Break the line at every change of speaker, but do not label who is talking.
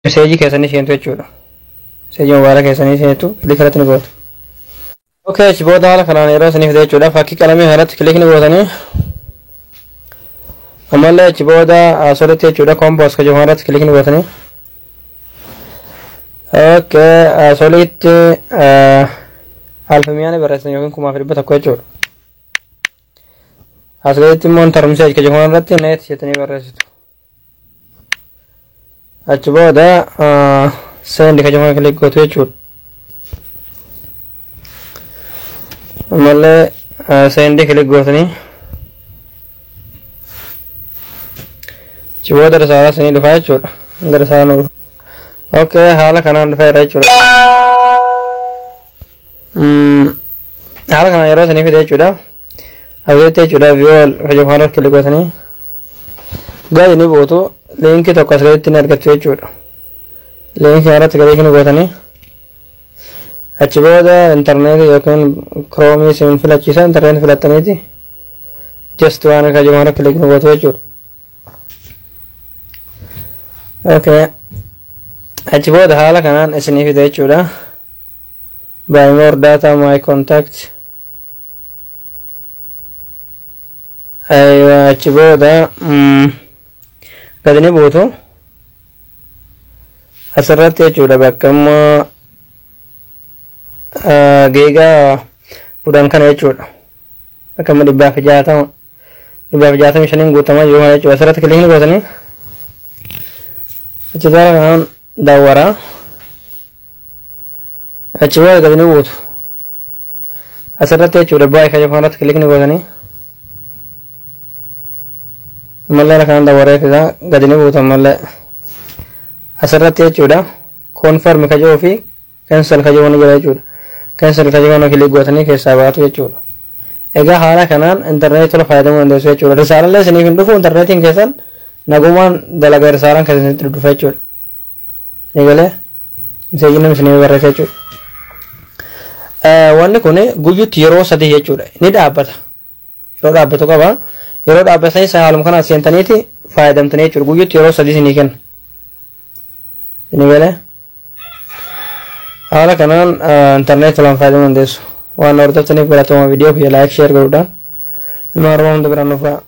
meseejii keessanii seentu jechuudha. Meseejii moobaayilaa keessanii seentu kilika irratti ni gootu. Okay, achi booda haala kanaan yeroo isiniif ta'e jechuudha. Fakkii qalamii irratti kilikni gootanii ammallee achi booda solitti jechuudha. Kompoos ka jedhamu irratti kilikni gootanii okay, solitti alfamiyaan barreessan yookiin 1,100 jechuudha. Asirratti immoo termseej ka jedhamu irratti net jettanii barreessitu. Achi booda send ka jedhamu kilik gootu jechuudha. Ammallee send kilik gootanii achi booda risaalaa isinii dhufaa jechuudha. Gara risaalaa dhufu. Okay, haala kanaan dhufeera jechuudha. Haala kanaan yeroo isiniif fide jechuudha. Asirratti jechuudha viyool ka jedhamu irratti kilik gootanii gadi ni buutu. Linkii tokko asirratti ni argattu jechuudha. Linkii irratti kilik gootanii achi booda intarneetii yookiin kroomii isin filachiisa intarneetii filattaniiti just waan ka jedhamu irratti kilik gootu jechuudha. Okay. Achi booda haala kanaan isinii fide jechuudha. Buy more data my contact. Aywa achi booda gadi ni buutu. Asirratti jechuudha bakka immoo giigaa 10 kana jechuudha. Bakka immoo 165 guutamaa jiru kana jechuudha. Asirratti kilikni gootanii achi booda kanaan daawwaraa. Achi booda gadi ni buutu. Asirratti jechuudha buy ka jedhamu irratti kilikni gootanii ammallee kanaan daawwaree gadi ni buutu. Ammallee asirratti jechuudha confirm ka jedhuu fi cancel ka jedhamu ni jira jechuudha. Cancel ka jedhamu kilik gootanii keessaa baatu jechuudha. Egaa haala kanaan intarneetii tola fayyadamuu dandeessu jechuudha. Risaalallee isiniif hin dhufu intarneetiin keessan nagumaan dalagaa risaalaan keessanitti dhufa jechuudha. Egalee meseejii namni isinii barreessa jechuudha. Wanni kun guyyuutti yeroo 3 jechuudha. Ni dhaabbata. Yeroo dhaabbatu qaba. Yeroo dhaabbatanii isa haaluma kanaan seentaniiti fayyadamtanii jechuudha. Guyyuutti yeroo 3 isinii kenna. Egalee haala kanaan intarneetii tolaan fayyadamuu dandeessu. Waan hordoftaniif galatooma viidiyoo kiyya laayik sheer godhuudhaan ilma Oromoo hunda biraan dhufaa.